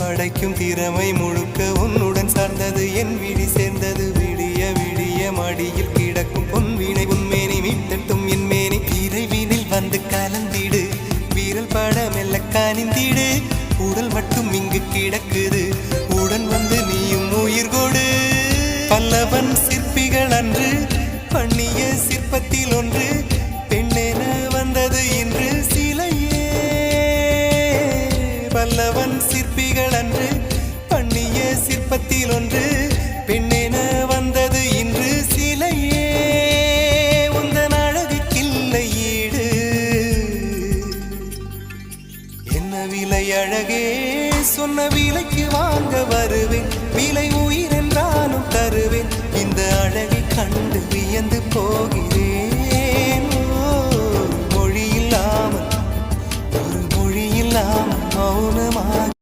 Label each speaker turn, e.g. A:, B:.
A: படைக்கும் திறமை முழுக்க உன்னுடன் சார்ந்தது என் விழி சேர்ந்தது விடிய விடிய மடியில் கிடக்கும் பொன்வினை உன்மேனி மீட்டட்டும் என் மேனி இறைவினில் வந்து கலந்திடு வீரல் பட மெல்ல காணிந்திடு உடல் மட்டும் இங்கு கிடக்குது உடன் வந்து நீயும் உயிர் கொடு பல்லவன் சிற்பிகள் அன்று பண்ணிய சிற்பத்தில் ஒன்று பெண்ணென வந்தது இன்று சிலையே பல்லவன் சிற்பிகள் அன்று பண்ணிய சிற்பத்தில் ஒன்று பெண்ணென வந்தது இன்று சிலையே உந்தன் அழகுக்கில்லை ஈடு என்ன விலை அழகே சொன்ன விலைக்கு வாங்க வருவேன் விலை உயிர் என்றாலும் தருவேன் இந்த அழகை கண்டு வியந்து போகிறேன் ஒரு மொழி இல்லாமல் மௌனமாக